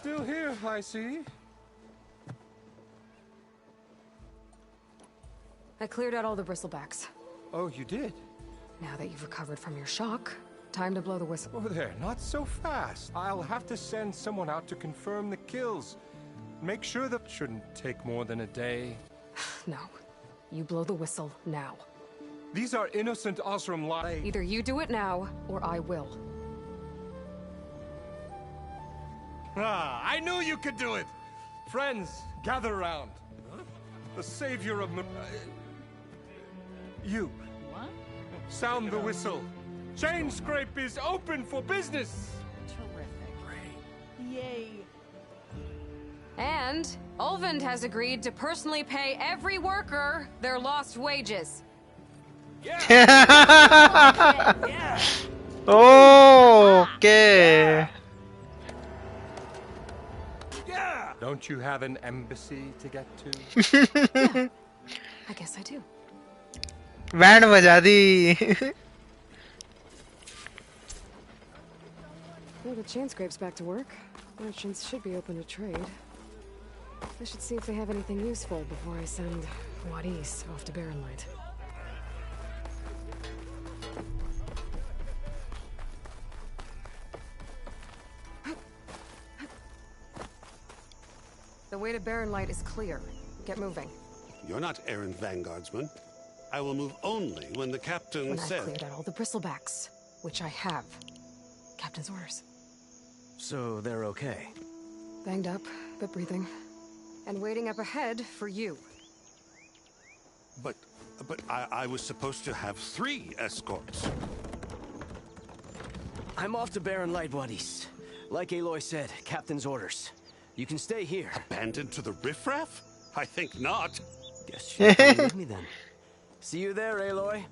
Still here, I see. I cleared out all the bristlebacks. Oh, you did? Now that you've recovered from your shock, time to blow the whistle. Oh, there, not so fast. I'll have to send someone out to confirm the kills. Make sure that shouldn't take more than a day. No. You blow the whistle now. These are innocent Osram lives. Either you do it now, or I will. Ah, I knew you could do it! Friends, gather around. Huh? The savior of... you. What? Sound the whistle. Chain Scrape is open for business! Terrific. Great. Yay. And Ulvund has agreed to personally pay every worker their lost wages. Yeah! Yeah. Okay. Yeah! Don't you have an embassy to get to? Yeah, I guess I do. Band बजा दी. Well, the chain scrape's back to work. Merchants should be open to trade. I should see if they have anything useful before I send Wadis off to Barrenlight. The way to Barrenlight is clear. Get moving. You're not errand vanguardsman. I will move only when the captain When says... I've cleared out all the bristlebacks, which I have. Captain's orders. So they're okay? Banged up, but breathing. And waiting up ahead for you. But I was supposed to have 3 escorts. I'm off to Barrenlight, Wadis. Like Aloy said, captain's orders. You can stay here. Abandoned to the riffraff? I think not. Guess you'll come with me then. See you there, Aloy.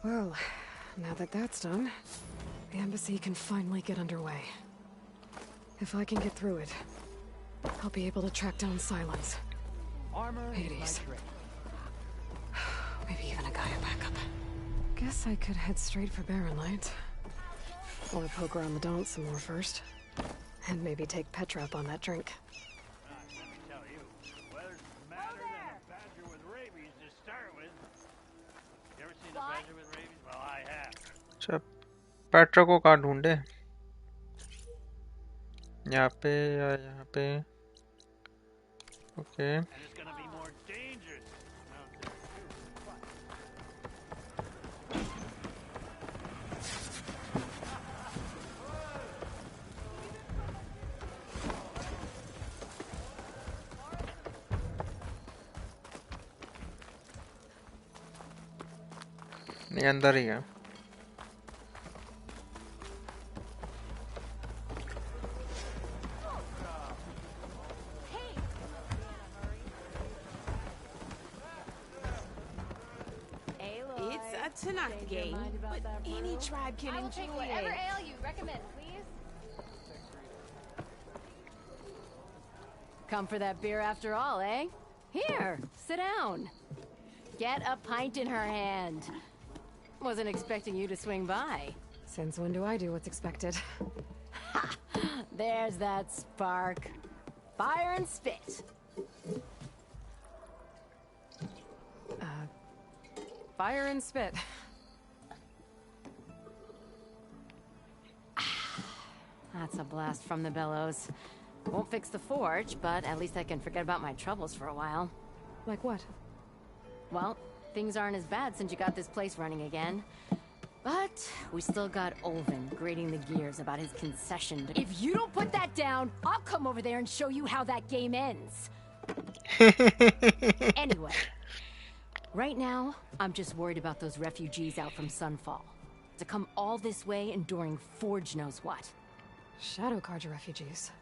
Well, now that that's done, the embassy can finally get underway. If I can get through it, I'll be able to track down Silence. Armor. Hades. Maybe even a Gaia backup. Guess I could head straight for Barrenlight. Or poke around the Daunt some more first. And maybe take Petra up on that drink. Let me tell you, weather's madder than a badger with rabies to start with. You ever seen a badger with rabies? Well, I have. अच्छा Petra को कहाँ ढूंढे? यहाँ पे या यहाँ पे? Okay. And it's gonna be more dangerous out there नहीं अंदर ही है. It's a Tanakh game, but any tribe can I will enjoy take whatever it. ale you recommend, please. Come for that beer after all, eh? Here, sit down. Get a pint in her hand. Wasn't expecting you to swing by. Since when do I do what's expected? Ha! There's that spark. Fire and spit. Fire and spit. That's a blast from the bellows. Won't fix the forge, but at least I can forget about my troubles for a while. Like what? Well, things aren't as bad since you got this place running again. But we still got Ulvund grating the gears about his concession to... If you don't put that down, I'll come over there and show you how that game ends. Anyway, right now, I'm just worried about those refugees out from Sunfall. To come all this way enduring Forge knows what. Shadow Carja refugees.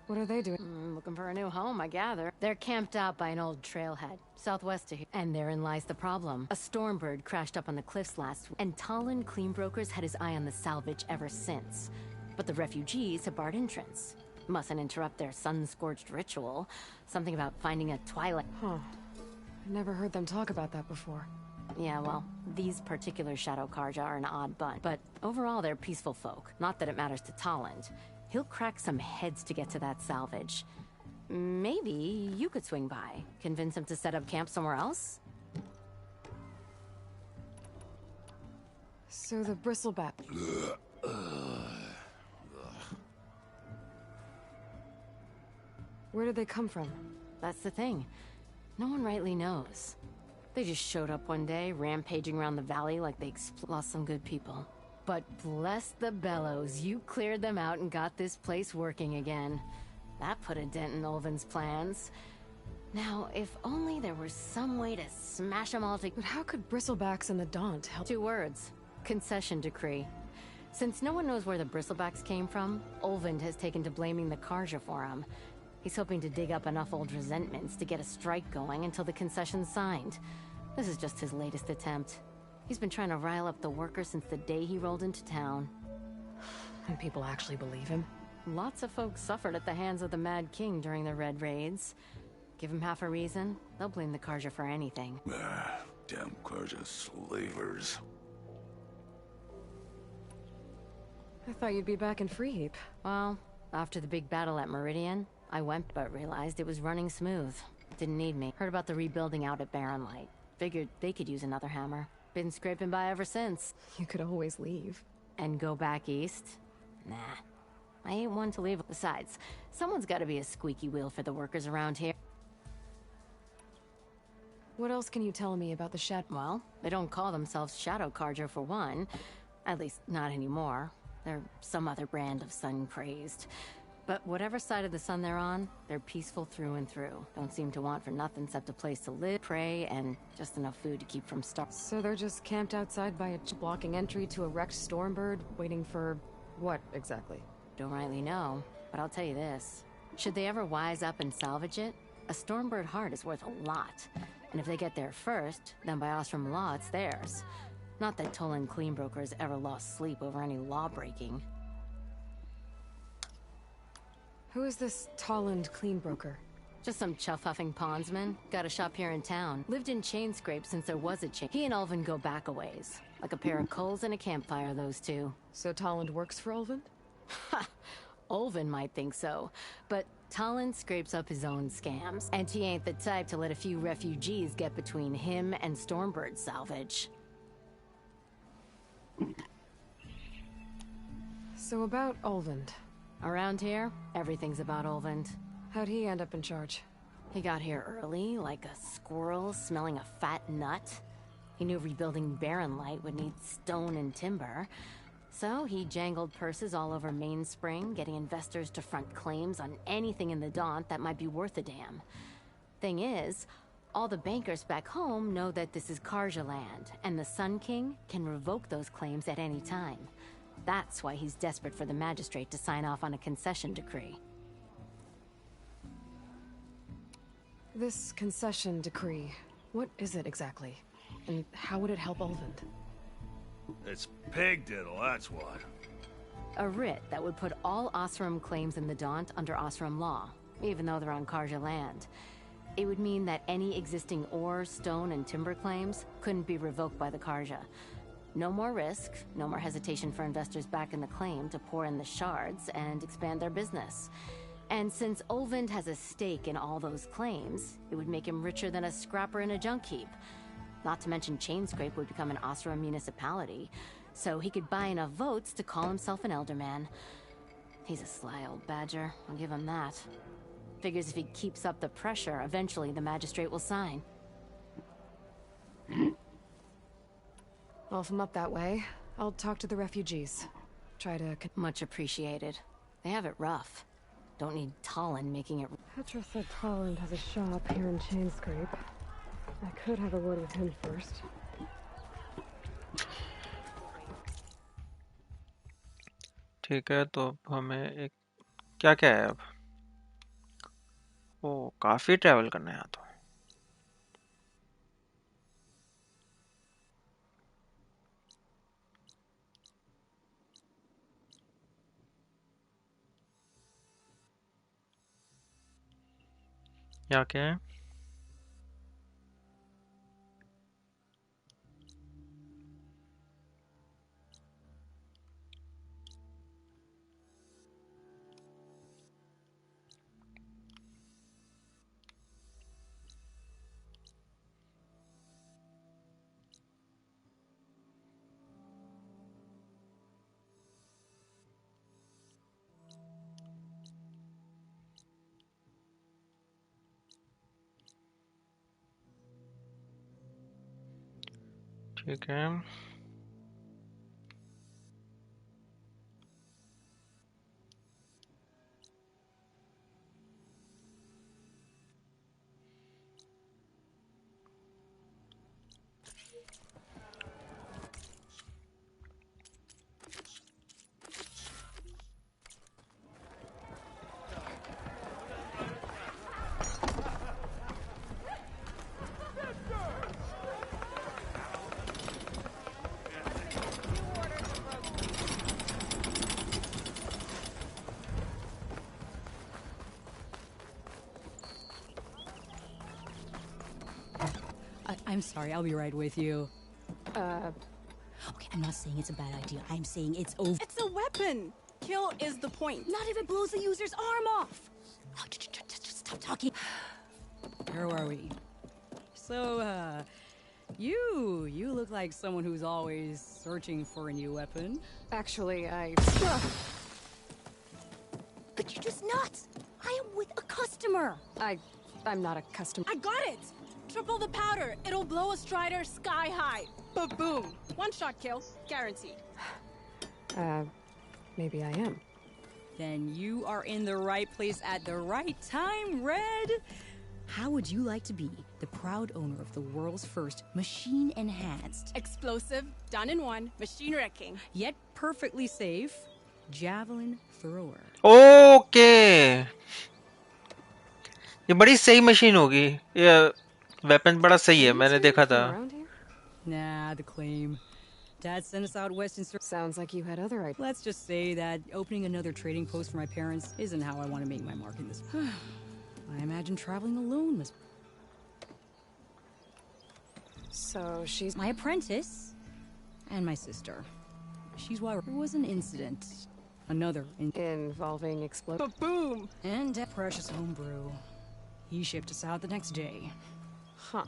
What are they doing? Looking for a new home, I gather. They're camped out by an old trailhead, southwest of here. And therein lies the problem. A stormbird crashed up on the cliffs last week, and Talon Cleanbrokers had his eye on the salvage ever since. But the refugees have barred entrance. Mustn't interrupt their sun-scorched ritual. Something about finding a twilight. Huh. Never heard them talk about that before. Yeah, well, these particular Shadow Karja are an odd bunch. But overall, they're peaceful folk. Not that it matters to Talland. He'll crack some heads to get to that salvage. Maybe you could swing by. Convince him to set up camp somewhere else? So the bristleback... Where did they come from? That's the thing. No one rightly knows. They just showed up one day, rampaging around the valley like they lost some good people. But bless the bellows, you cleared them out and got this place working again. That put a dent in Ulvin's plans. Now, if only there were some way to smash them all together. But how could bristlebacks and the Daunt help? 2 words. Concession decree. Since no one knows where the bristlebacks came from, Ulvin has taken to blaming the Karja for them. He's hoping to dig up enough old resentments to get a strike going until the concession's signed. This is just his latest attempt. He's been trying to rile up the workers since the day he rolled into town. And people actually believe him? Lots of folks suffered at the hands of the Mad King during the Red Raids. Give him half a reason, they'll blame the Karja for anything. Damn Karja slavers. I thought you'd be back in Freeheap. Well, after the big battle at Meridian, I went but realized it was running smooth. Didn't need me. Heard about the rebuilding out at Barren Light. Figured they could use another hammer. Been scraping by ever since. You could always leave. And go back east? Nah. I ain't one to leave. Besides, someone's gotta be a squeaky wheel for the workers around here. What else can you tell me about the Shadow? Well, they don't call themselves Shadow Karja for one. At least, not anymore. They're some other brand of sun-crazed. But whatever side of the sun they're on, they're peaceful through and through. Don't seem to want for nothing except a place to live, pray, and just enough food to keep from starving. So they're just camped outside by a blocking entry to a wrecked stormbird, waiting for... what, exactly? Don't rightly know, but I'll tell you this. Should they ever wise up and salvage it, a stormbird heart is worth a lot. And if they get there first, then by Ostrom law, it's theirs. Not that Tolan Cleanbrokers ever lost sleep over any law-breaking. Who is this Talland Cleanbroker? Just some chuff-huffing pondsman. Got a shop here in town. Lived in Chainscrape since there was a chain. He and Ulvin go back a ways. Like a pair of coals and a campfire, those two. So Talland works for Ulvin? Ha! Ulvin might think so, but Talland scrapes up his own scams. And he ain't the type to let a few refugees get between him and Stormbird salvage. So about Ulvin. Around here, everything's about Ulvin. How'd he end up in charge? He got here early, like a squirrel smelling a fat nut. He knew rebuilding Barren Light would need stone and timber. So he jangled purses all over Mainspring, getting investors to front claims on anything in the Daunt that might be worth a damn. Thing is, all the bankers back home know that this is Karja land, and the Sun King can revoke those claims at any time. That's why he's desperate for the magistrate to sign off on a concession decree. This concession decree, what is it exactly? And how would it help Ulvin? It's pig diddle, that's what. A writ that would put all Osram claims in the Daunt under Osram law, even though they're on Karja land. It would mean that any existing ore, stone, and timber claims couldn't be revoked by the Karja. No more risk, no more hesitation for investors back in the claim to pour in the shards and expand their business. And since Ulvin has a stake in all those claims, it would make him richer than a scrapper in a junk heap. Not to mention Chainscrape would become an Osram municipality, so he could buy enough votes to call himself an elderman. He's a sly old badger, I'll give him that. Figures if he keeps up the pressure, eventually the magistrate will sign. Well, if I'm up that way, I'll talk to the refugees. Try to... Much appreciated. They have it rough. Don't need Talon making it... Petra said Talland has a shop here in Chainscrape. I could have a word with him first. ठीक है तो अब हमें एक क्या क्या है अब ओ काफी ट्रैवल करना है यहाँ तो। यहाँ क्या है? ठीक है। I'm sorry, I'll be right with you. Okay, I'm not saying it's a bad idea. I'm saying it's over. It's a weapon! Kill is the point. Not if it blows the user's arm off! Oh, just stop talking. Where were we? So, you look like someone who's always searching for a new weapon. Actually, But you're just nuts! I am with a customer! I'm not a customer. I got it! Triple the powder. It'll blow a Strider sky high. Ba-boom. One shot kill. Guaranteed. Maybe I am. Then you are in the right place at the right time, Red! How would you like to be the proud owner of the world's first machine-enhanced, Explosive, done in one, machine wrecking. yet perfectly safe, javelin thrower? Okay, ये बड़ी सही machine होगी। ये weapon बड़ा सही है, मैंने देखा था। Around here? Nah, the claim. Dad sent us out west in search. Sounds like you had other ideas. Let's just say that opening another trading post for my parents isn't how I want to make my mark in this. I imagine traveling alone must. So she's My apprentice and my sister. She's why there was an incident. Another involving explosive. Ba-boom. and that precious homebrew. He shipped us out the next day. Huh.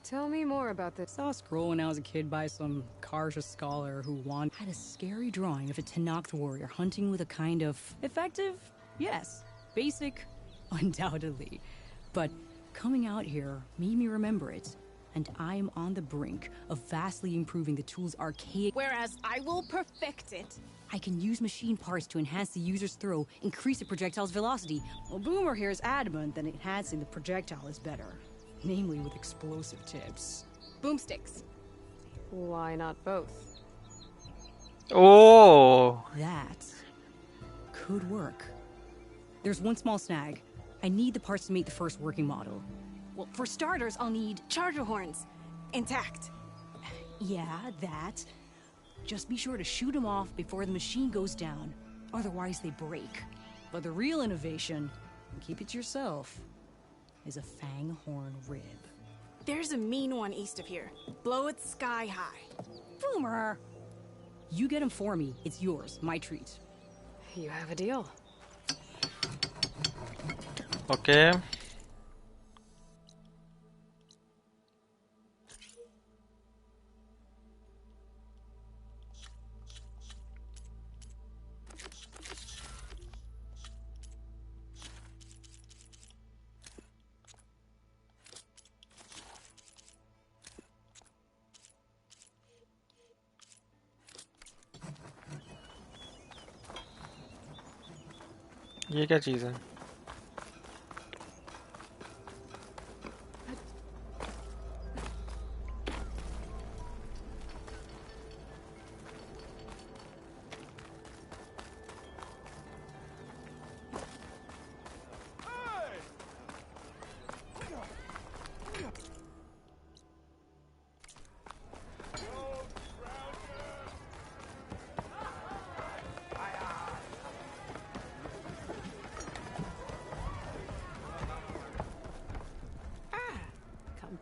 Tell me more about this. Saw a scroll when I was a kid by some Karja scholar who had a scary drawing of a Tenakth warrior hunting with a kind of effective, yes, basic, undoubtedly. But coming out here made me remember it, and I'm on the brink of vastly improving the tool's archaic. Whereas I will perfect it. I can use machine parts to enhance the user's throw, increase the projectile's velocity. Well, Boomer here is adamant that enhancing the projectile is better, namely with explosive tips. Boomsticks. Why not both? Oh, That could work. There's one small snag. I need the parts to make the first working model. Well, for starters, I'll need charger horns. Intact. Yeah, that. Just be sure to shoot them off before the machine goes down. Otherwise, they break. But the real innovation, and keep it to yourself, is a fang horn rib. There's a mean one east of here. Blow it sky high. Boomer! You get him for me. It's yours. My treat. You have a deal. okay. ये क्या चीज़ है?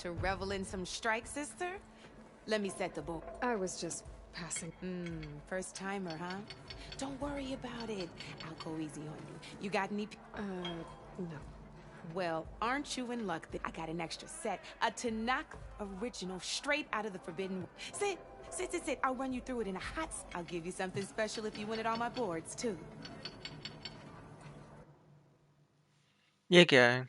to revel in some strike, sister? Let me set the board. I was just passing. First timer, huh? Don't worry about it. I'll go easy on you. You got any... No. Well, aren't you in luck that I got an extra set? A Tanakh original, straight out of the Forbidden... Sit. I'll run you through it in a hot... I'll give you something special if you win it on my boards, too. ये क्या है?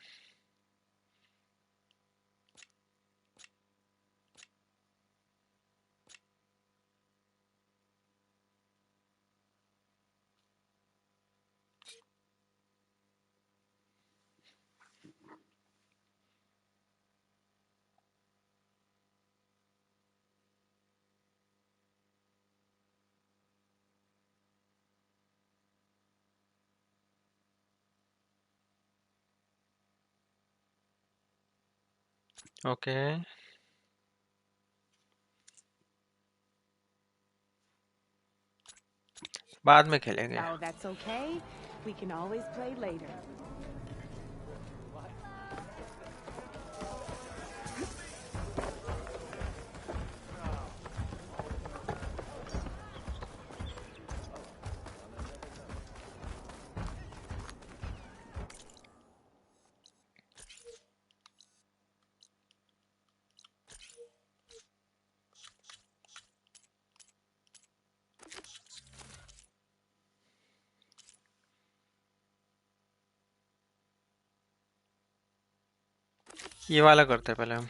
Okay बाद में खेलेंगे. Oh, that's okay. We can always play later. ये वाला करते हैं पहले हम.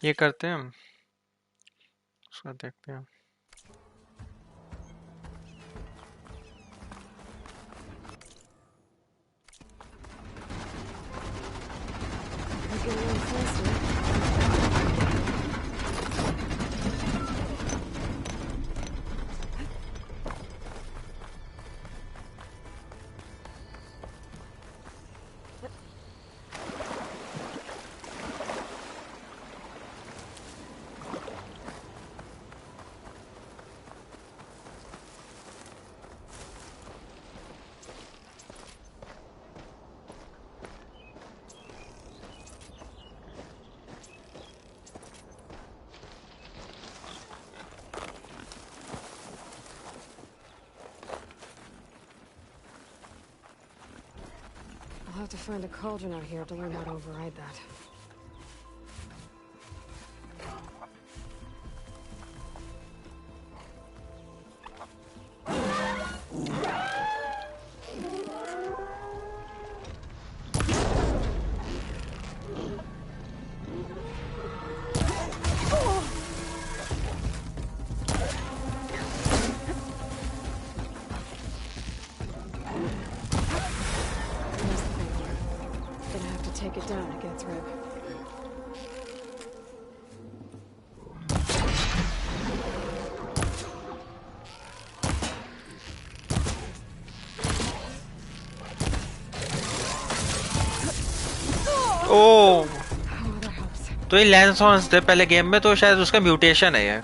ये करते हैं हम. उसका देखते हैं. I'll have to find a cauldron out here to learn how to override that. Take it down against Rib. ओह तो ये लेंस ऑन्स थे पहले गेम में, तो शायद उसका म्यूटेशन है ये.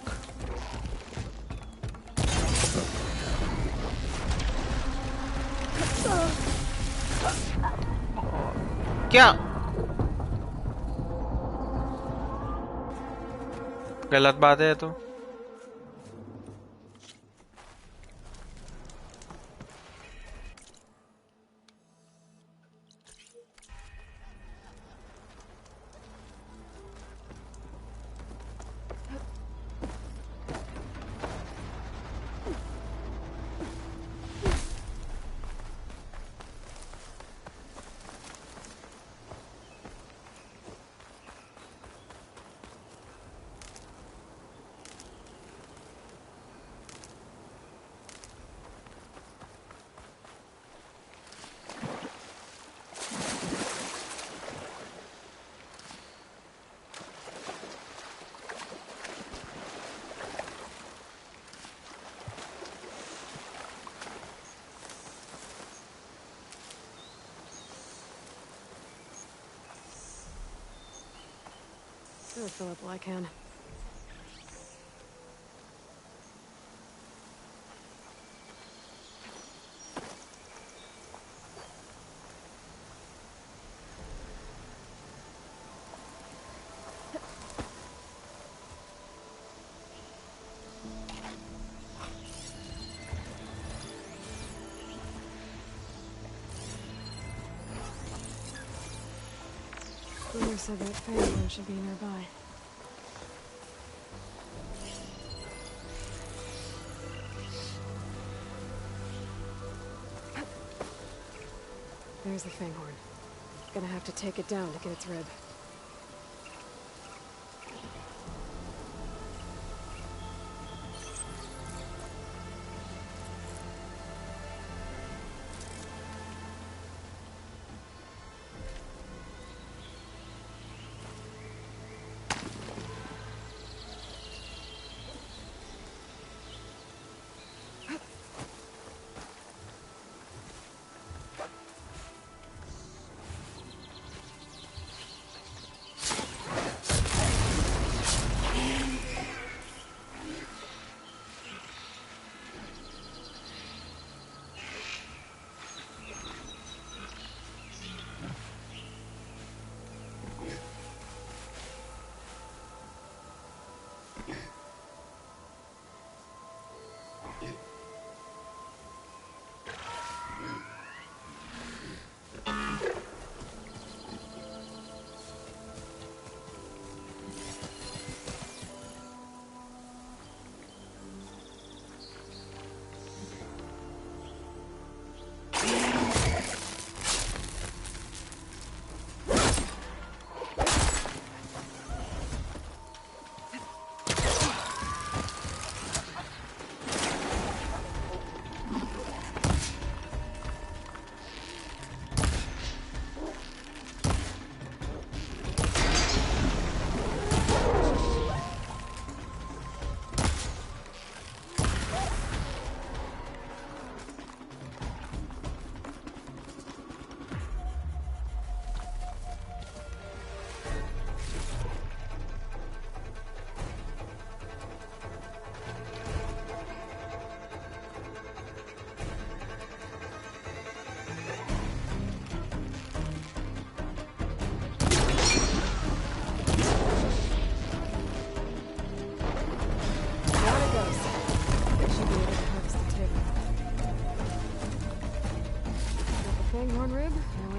क्या गलत बात है तो. I'll fill up while I can. Father said that Fangorn should be nearby. There's the Fanghorn. Gonna have to take it down to get its rib.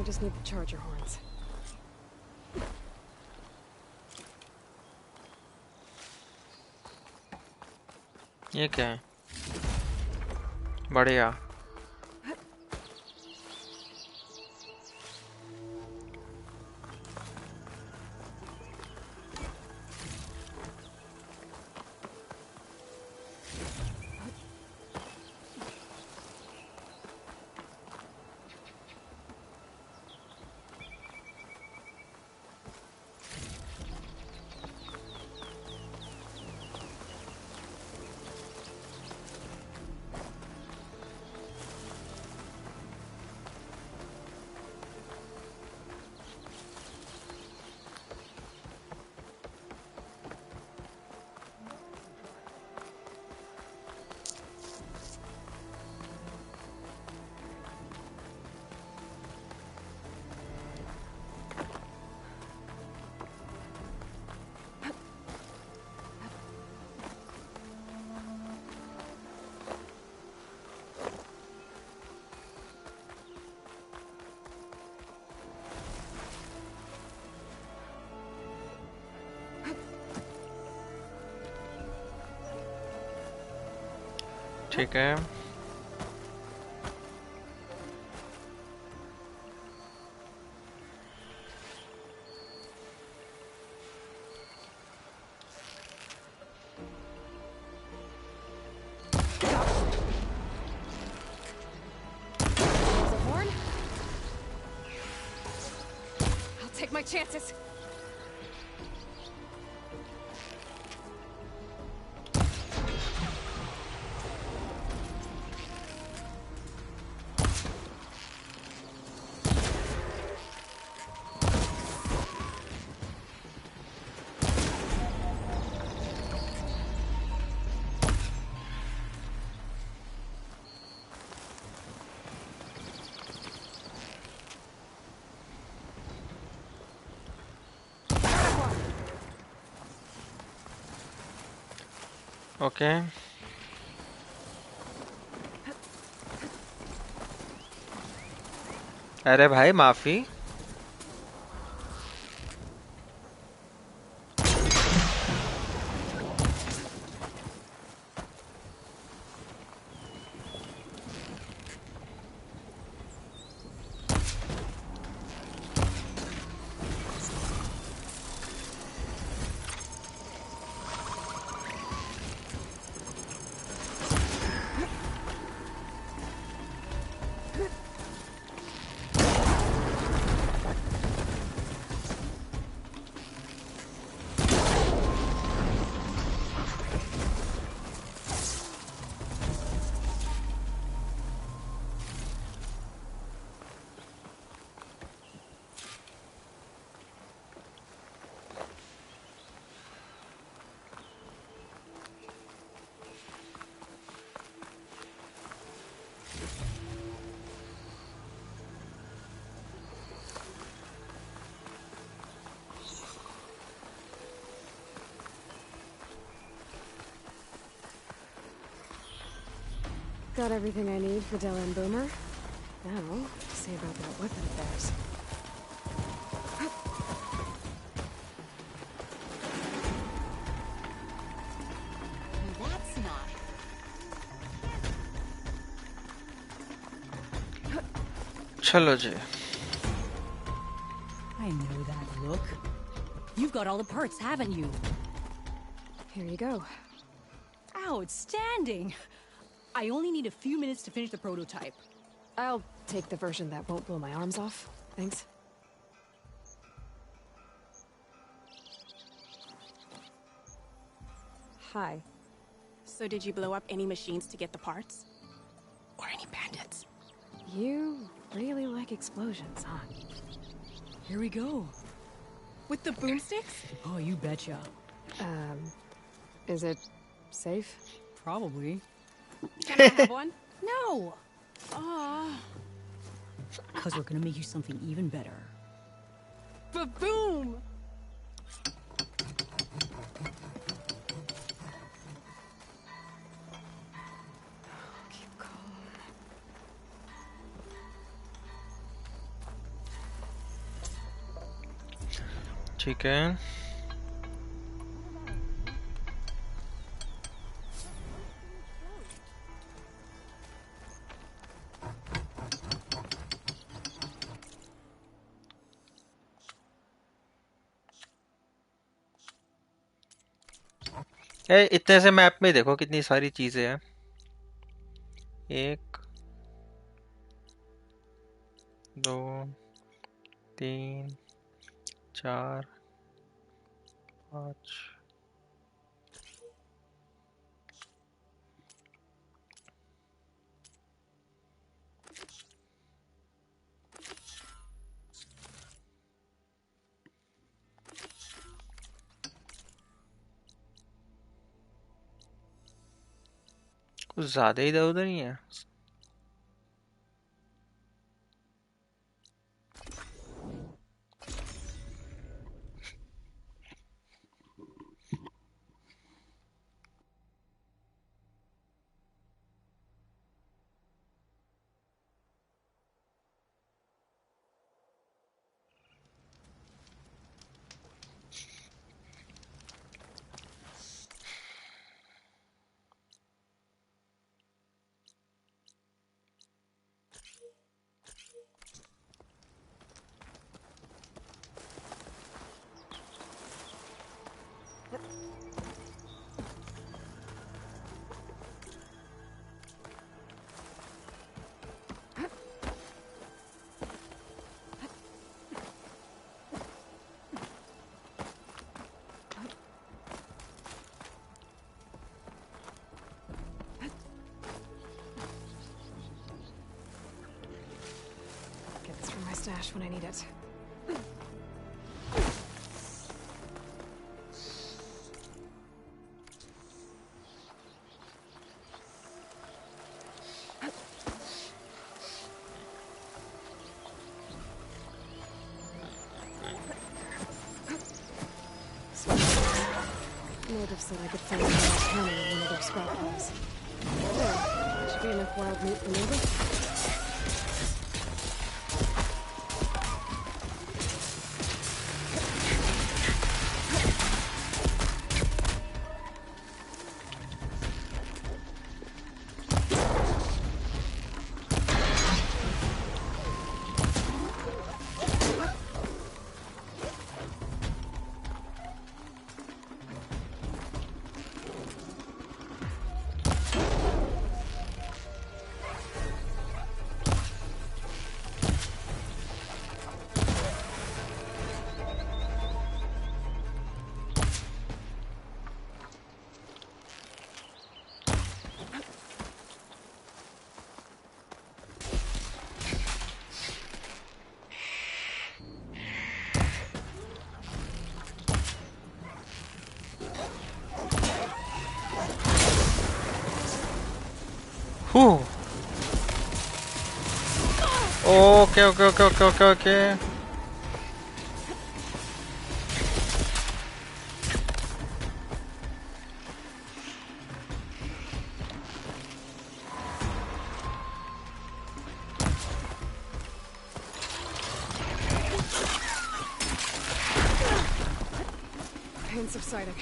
Just need the charger horns. ये क्या है? बढ़िया. ठीक है. I'll take my chances. Okay. अरे भाई माफी. Got everything I need for Dell and Boomer. Now, see about that weapon of theirs. That's not. चलो जी. I know that look. You've got all the parts, haven't you? Here you go. Outstanding! I only need a few minutes to finish the prototype. I'll take the version that won't blow my arms off. Thanks. Hi. So did you blow up any machines to get the parts? Or any bandits? You really like explosions, huh? Here we go. With the boomsticks? Oh, you betcha. Is it safe? Probably. Can I have one? No! Aw. Because we're gonna make you something even better. Ba-boom! Keep calm. ठीक है. इतने से map में देखो कितनी सारी चीजें हैं. 1 2 3 4 5. कुछ ज्यादा इधर उधर ही है. Stash when I need it. Native said I could find a cannon in one of their scrap piles. There, should be enough wild meat for neighbor. Okay. again subsiding.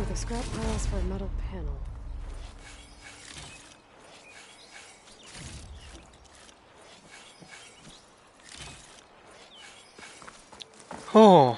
The scrap piles for a metal panel. Oh.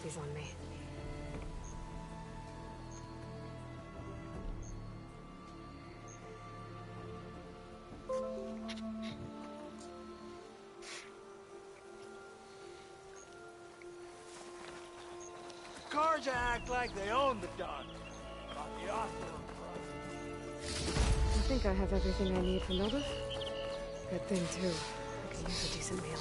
These on me. Cars act like they own the dog. Got the awesome I think I have everything I need for Nova. Good thing, too. I could use a decent meal.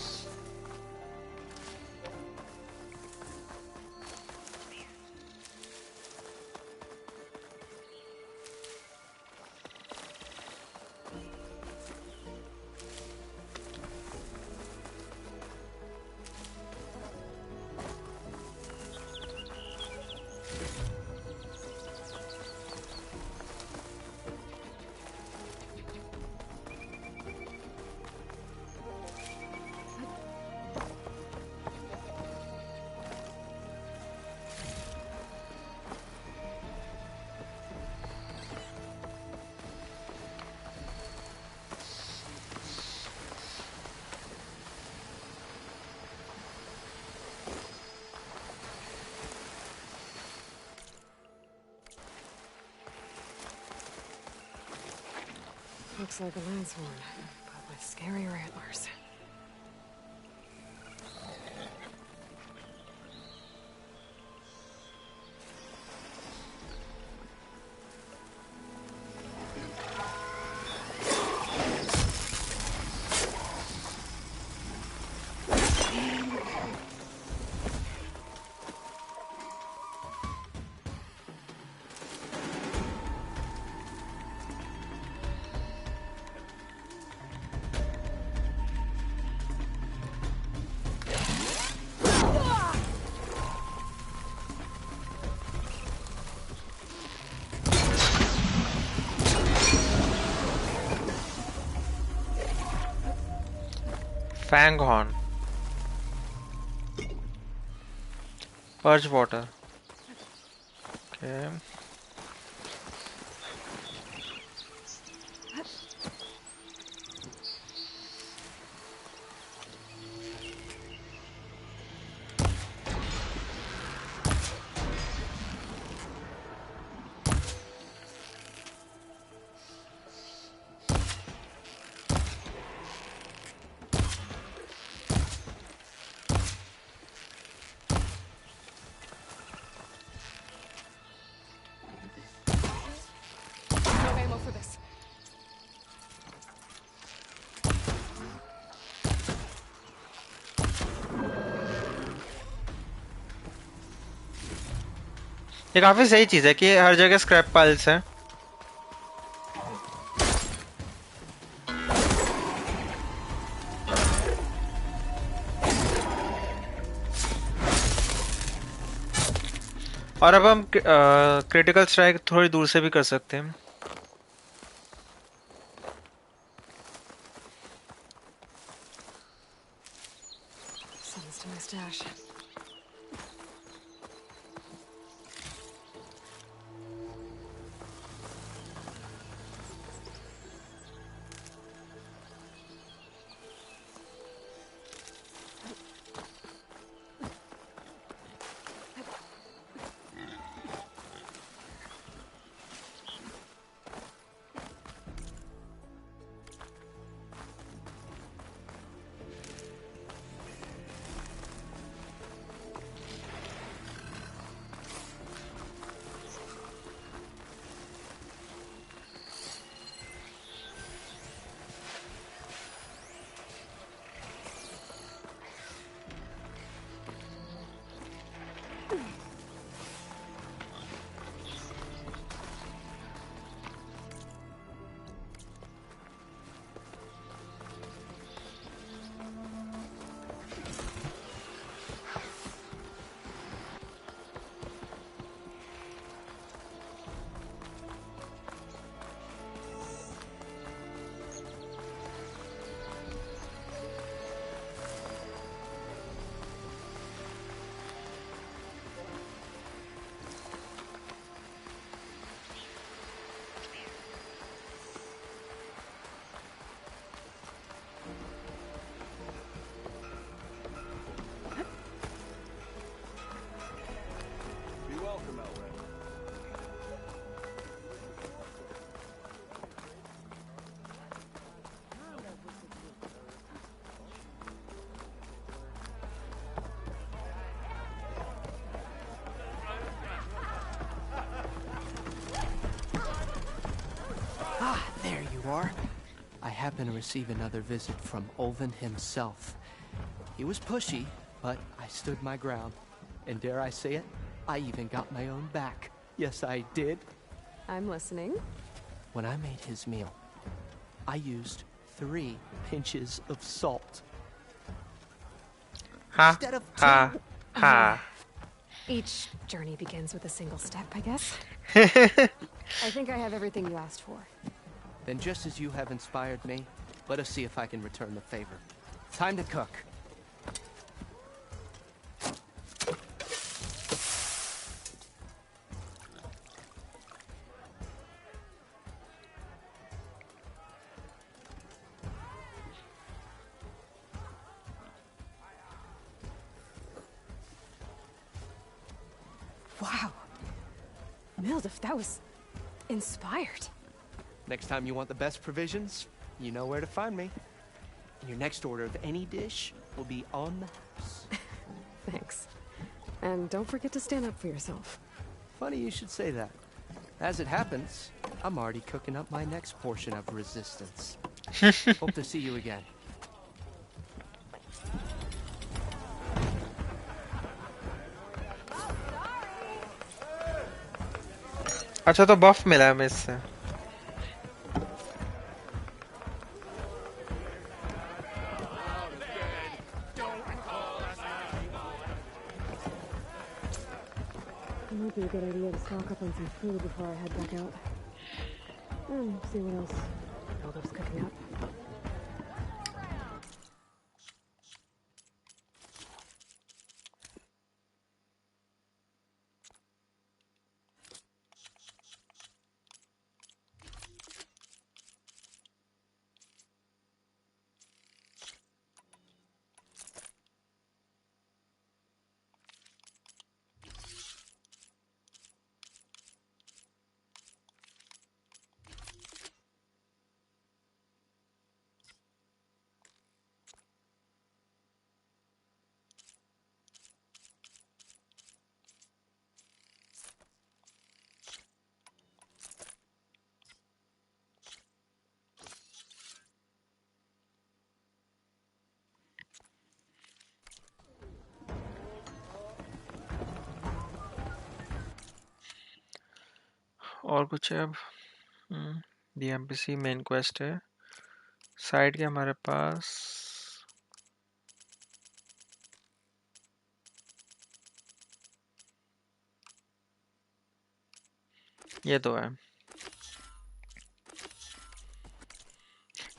Looks like a landshorn, but with scarier antlers. Fanghorn. Purge water. Okay. No ammo for this. ये काफी सही चीज है कि हर जगह scrap piles हैं। और अब हम क्रिटिकल स्ट्राइक थोड़ी दूर से भी कर सकते हैं। Sends to my stash. There you are. I happen to receive another visit from Ulven himself. He was pushy, but I stood my ground. And dare I say it, I even got my own back. Yes, I did. I'm listening. When I made his meal, I used 3 pinches of salt. Instead of 2. Each journey begins with a single step, I guess. I think I have everything you asked for. Then just as you have inspired me, let us see if I can return the favor. Time to cook. Wow. Mildif, that was inspired. Next time you want the best provisions, you know where to find me. And your next order of any dish will be on the house. Thanks. And don't forget to stand up for yourself. Funny you should say that. As it happens, I'm already cooking up my next portion of resistance. Hope to see you again. अच्छा तो बफ मिला है हमें इससे। It might be a good idea to stock up on some food before I head back out. And see what else Mildif's cooking up. और कुछ है अब? दी एम्बेसी मेन क्वेस्ट है। साइड के हमारे पास ये तो है,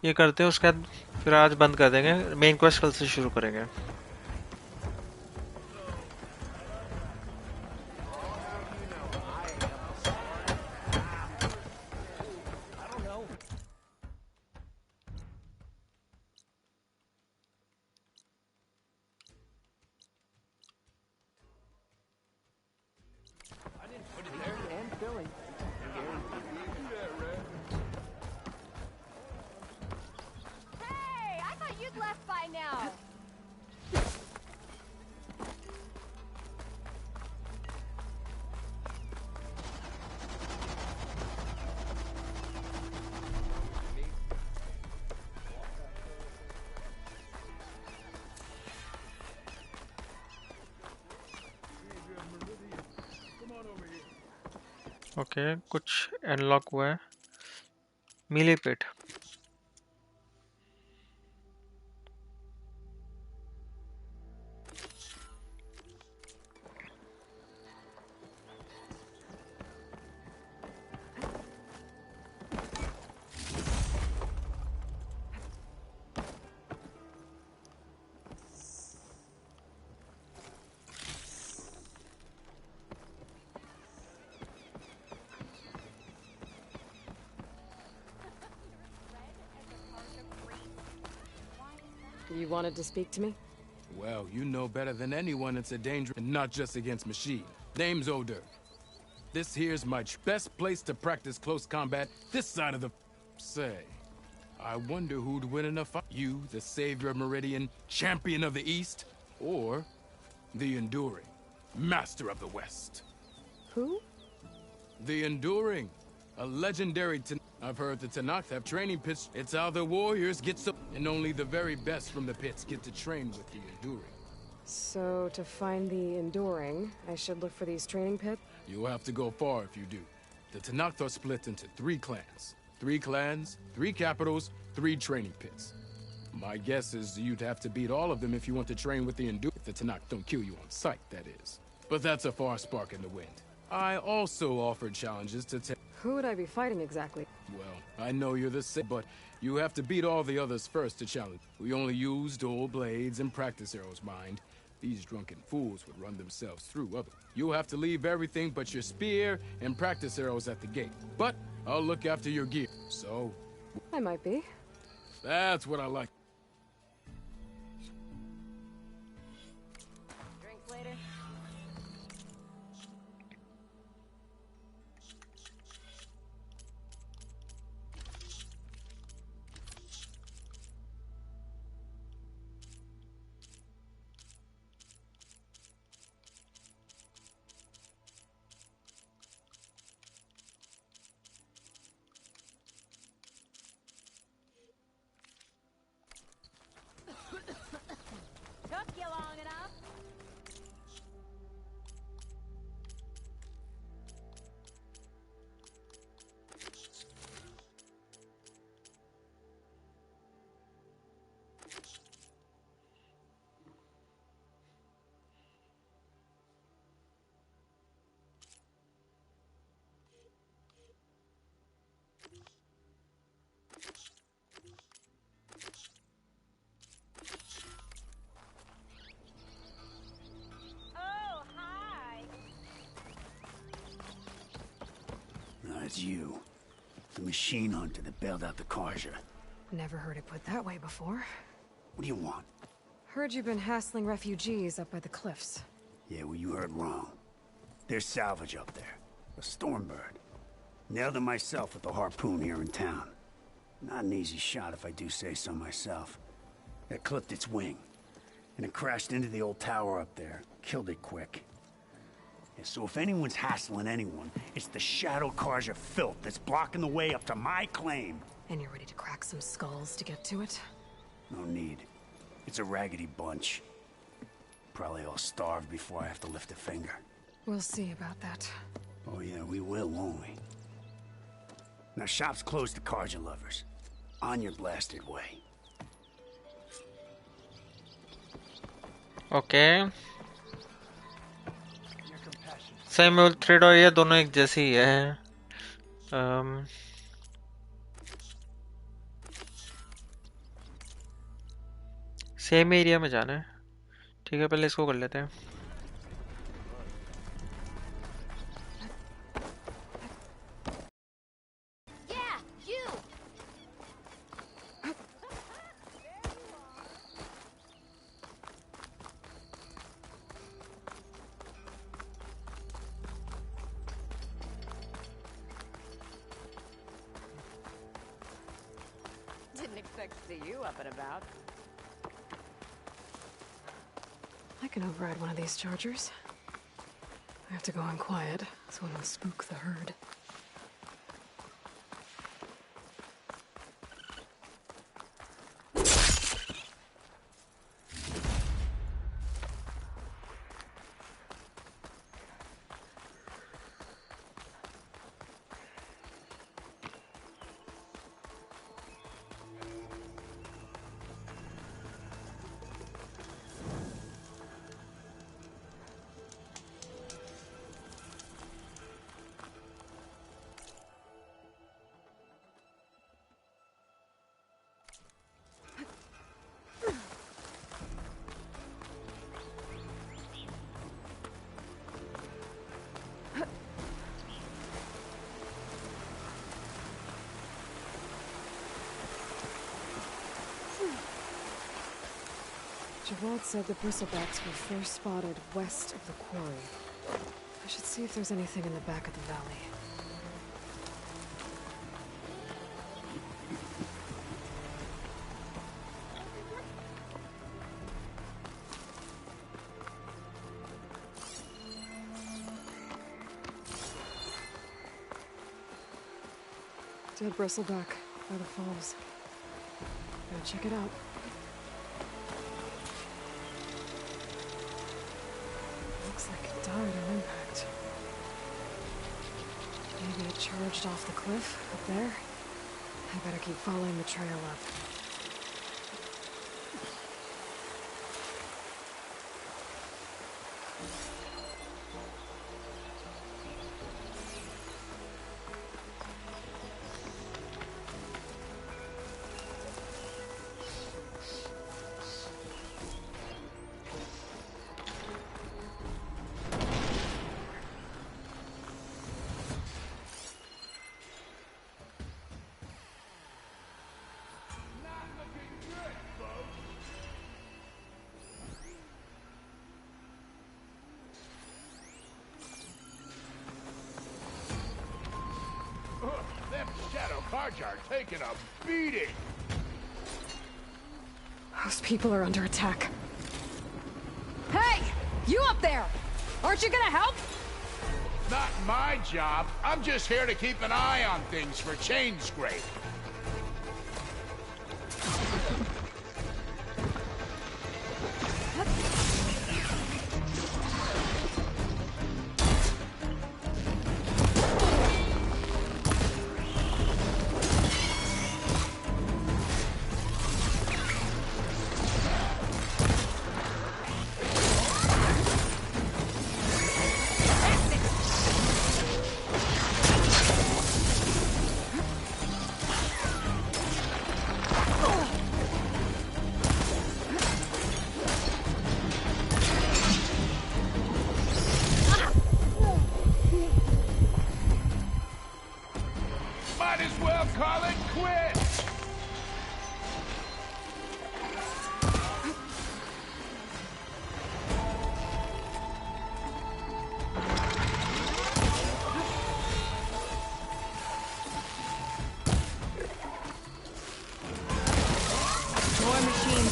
ये करते हैं उसके बाद फिर आज बंद कर देंगे। मेन क्वेस्ट कल से शुरू करेंगे। Hey, I thought you'd left by now. Okay, कुछ अनलॉक हुआ है। मिली पिट, You wanted to speak to me? Well, you know better than anyone it's a danger, and not just against machine. Name's Oder. This here's my best place to practice close combat this side of the... Say, I wonder who'd win in a fight. You, the savior of Meridian, champion of the East, or the Enduring, master of the West. Who? The Enduring, a legendary... I've heard the Tanakh have training pits. It's how the warriors get so... And only the very best from the pits get to train with the Enduring. So, to find the Enduring, I should look for these training pits? You'll have to go far if you do. The Tanakh are split into 3 clans. 3 clans, 3 capitals, 3 training pits. My guess is you'd have to beat all of them if you want to train with the Enduring. If the Tanakh don't kill you on sight, that is. But that's a far spark in the wind. I also offered challenges to... Who would I be fighting exactly? Well, I know you're the same, but you have to beat all the others first to challenge. We only use dual blades and practice arrows, mind. These drunken fools would run themselves through other. You'll have to leave everything but your spear and practice arrows at the gate. But I'll look after your gear, so... I might be. That's what I like. Drinks later. Took you long enough. Oh, hi. It's you. The machine hunter that bailed out the Karja. Never heard it put that way before. What do you want? Heard you've been hassling refugees up by the cliffs. Yeah, well, you heard wrong. There's salvage up there. A Stormbird. Nailed it myself with the harpoon here in town. Not an easy shot if I do say so myself. It clipped its wing. And it crashed into the old tower up there. Killed it quick. Yeah, so if anyone's hassling anyone, it's the Shadow Karja filth that's blocking the way up to my claim. And you're ready to crack some skulls to get to it? No need. It's a raggedy bunch. Probably all starved before I have to lift a finger. We'll see about that. Oh yeah, we will, won't we? Now shop's closed to Karja lovers. On your blasted way. Okay. Same thread और ये दोनों एक जैसी ही है. Same area में जाना है. ठीक है, पहले इसको कर लेते हैं. Didn't expect to see you up and about. I can override one of these chargers. I have to go in quiet, so it will spook the herd. Javad said the bristlebacks were first spotted west of the quarry. I should see if there's anything in the back of the valley. Dead bristleback by the falls. Gotta check it out. Looks like it died on impact. Maybe it charged off the cliff up there. I better keep following the trail up. Are taking a beating. Those people are under attack. Hey! You up there! Aren't you gonna help? Not my job. I'm just here to keep an eye on things for chain scrape.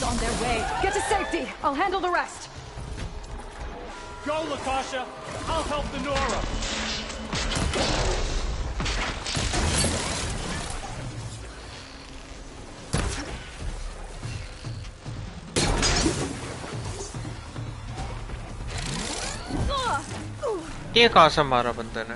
On their way. Get to safety. I'll handle the rest. Go, Latasha. I'll help the Nora. ये कहाँ से मारा बंदे ने?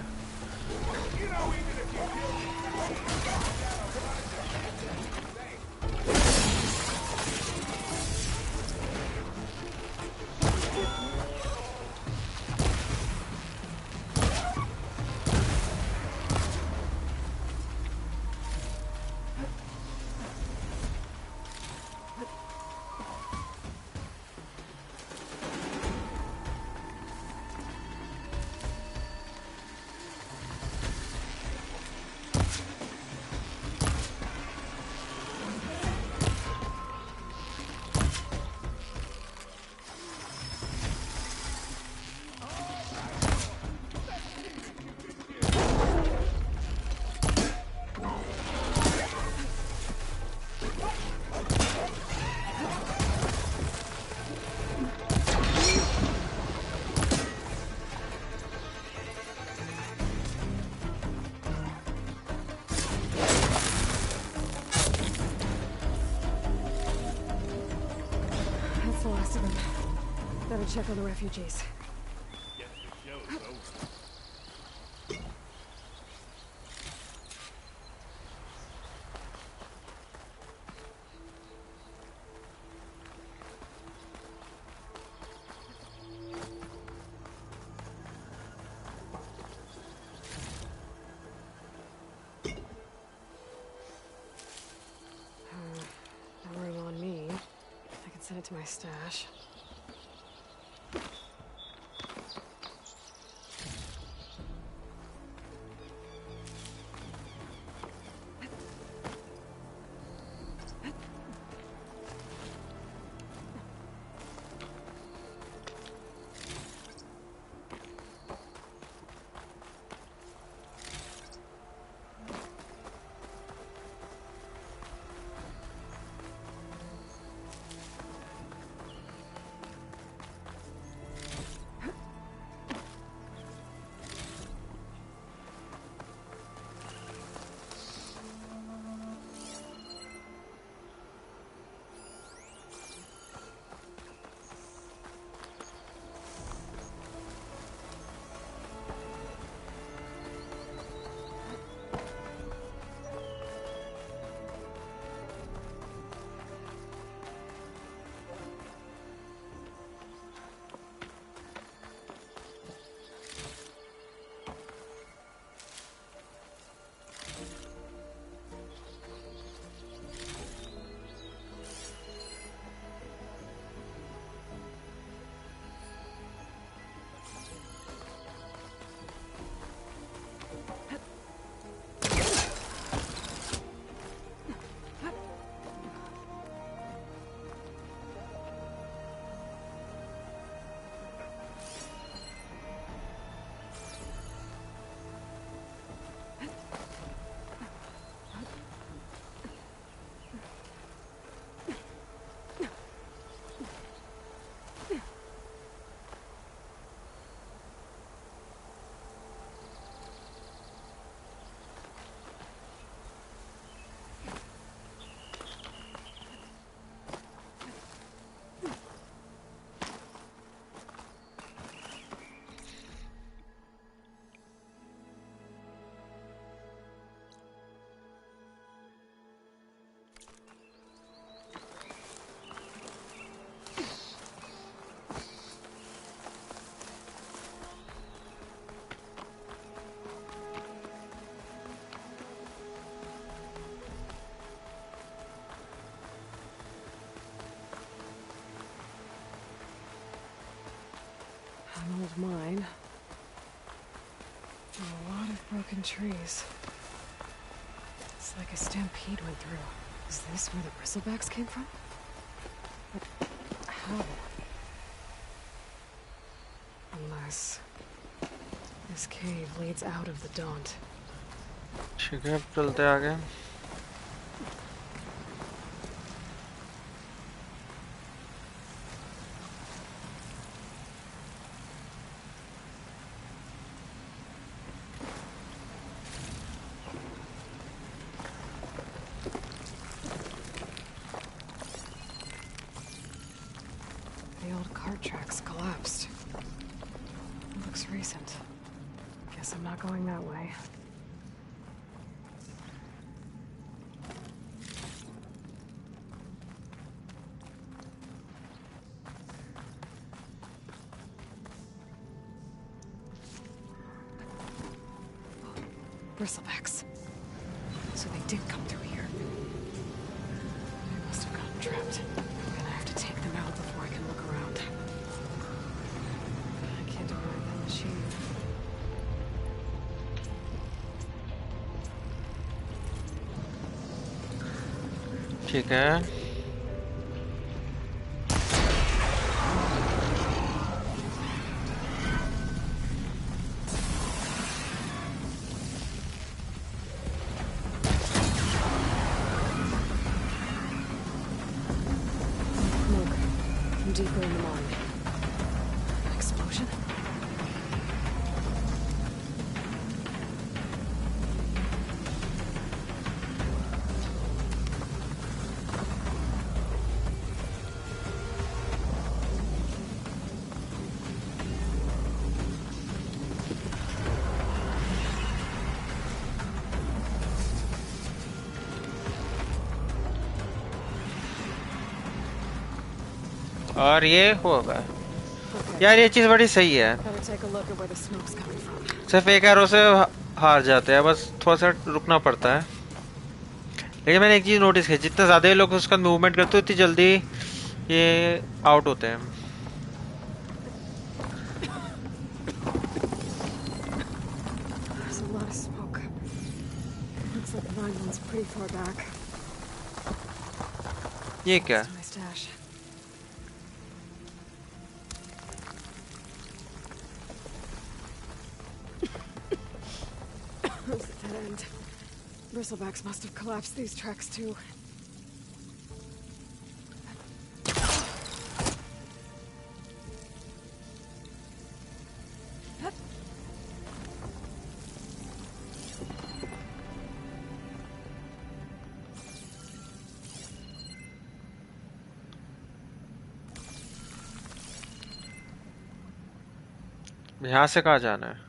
That's the last of them. Better check on the refugees. Guess the show's over. No room on me. I can send it to my stash. An old mine. And a lot of broken trees. It's like a stampede went through. Is this where the bristlebacks came from? But how? Unless this cave leads out of the Daunt. ठीक है, चलते आगे. The old cart tracks collapsed. It looks recent. Guess I'm not going that way. Bristlebacks. So they did come through here. They must have gotten trapped. I'm gonna have to take them out before I can look around. I can't avoid that machine. ठीक है. Deeper in the mine. An explosion? और ये होगा यार, ये चीज बड़ी सही है। सिर्फ एक एरो से हार जाते हैं, बस थोड़ा सा रुकना पड़ता है। लेकिन मैंने एक चीज नोटिस की, जितने ज्यादा लोग उसका मूवमेंट करते हैं उतनी जल्दी ये आउट होते हैं। ये क्या? Bristlebacks must have collapsed these tracks too. यहाँ से कहाँ जाना है?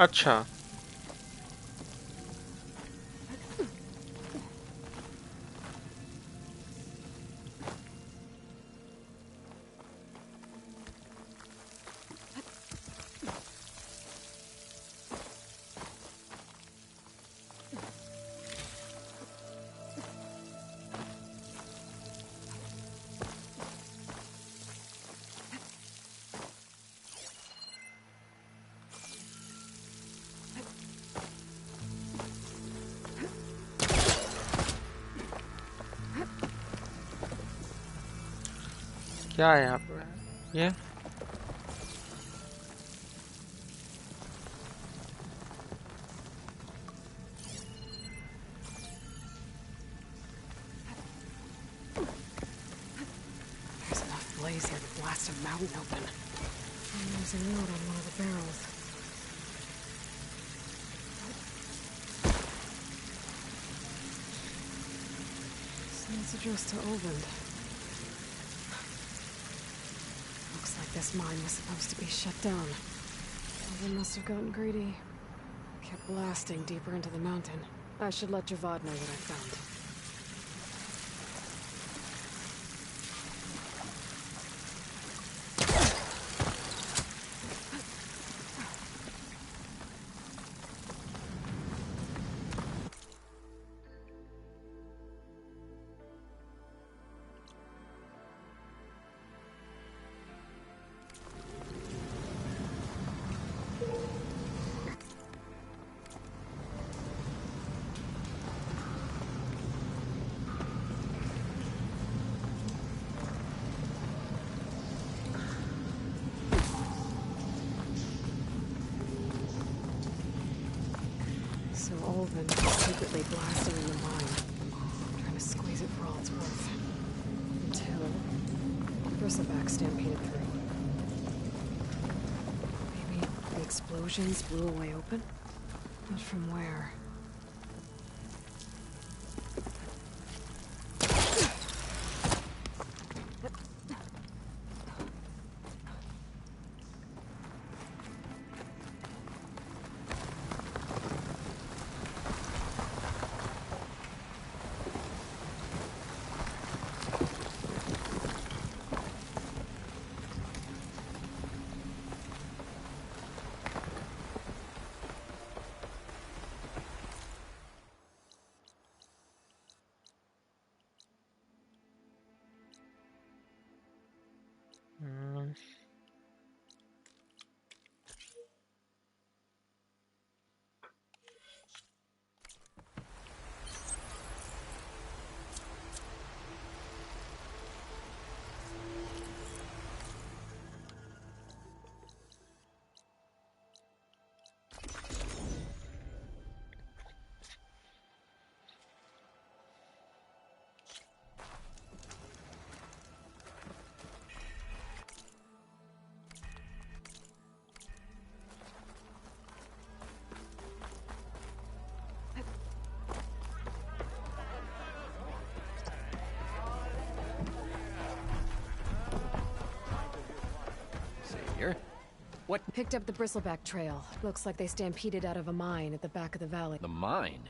अच्छा, क्या है यहाँ पे? ये There's enough blaze here to blast a mountain open. And there's a note on one of the barrels. It's addressed to Olvin. Looks like this mine was supposed to be shut down. Olvin must have gotten greedy. Kept blasting deeper into the mountain. I should let Javad know what I found. So Olvin was secretly blasting in the mine, trying to squeeze it for all it's worth. Until Bristleback stampeded through. Maybe the explosions blew a way open? But from where? familiar. What? Picked up the bristleback trail. Looks like they stampeded out of a mine at the back of the valley. The mine?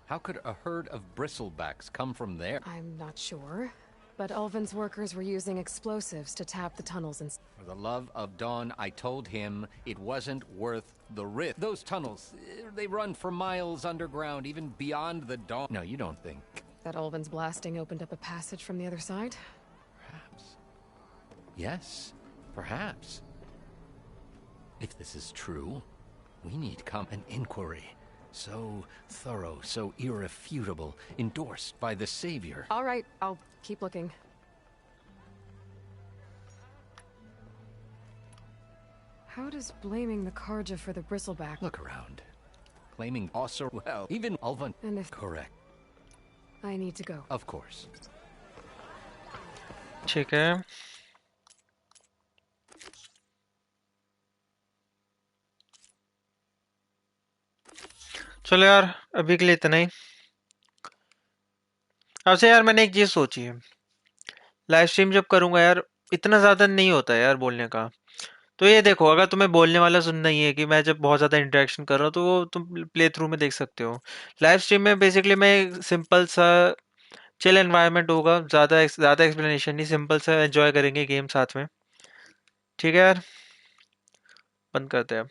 How could a herd of bristlebacks come from there? I'm not sure. But Ulvin's workers were using explosives to tap the tunnels and... For the love of Dawn, I told him it wasn't worth the risk. Those tunnels, they run for miles underground, even beyond the Dawn. No, you don't think. That Ulvin's blasting opened up a passage from the other side? Perhaps. Yes, perhaps. If this is true, we need an inquiry. So thorough, so irrefutable, endorsed by the Savior. All right, I'll keep looking. How does blaming the Karja for the bristleback... Look around. Claiming also, well, even Ulvan... And if... Correct. I need to go. Of course. ठीक है. चलो यार, अभी के लिए इतना ही. अब से यार मैंने एक चीज सोची है. लाइव स्ट्रीम जब करूंगा यार, इतना ज्यादा नहीं होता यार बोलने का. तो ये देखो, अगर तुम्हें बोलने वाला सुनना ही है कि मैं जब बहुत ज्यादा इंटरेक्शन कर रहा हूँ, तो वो तुम प्ले थ्रू में देख सकते हो. लाइव स्ट्रीम में बेसिकली मैं सिंपल सा चिल एनवायरनमेंट होगा, ज्यादा एक्सप्लेनेशन नहीं, सिंपल सा एंजॉय करेंगे गेम साथ में. ठीक है यार, बंद करते हैं अब.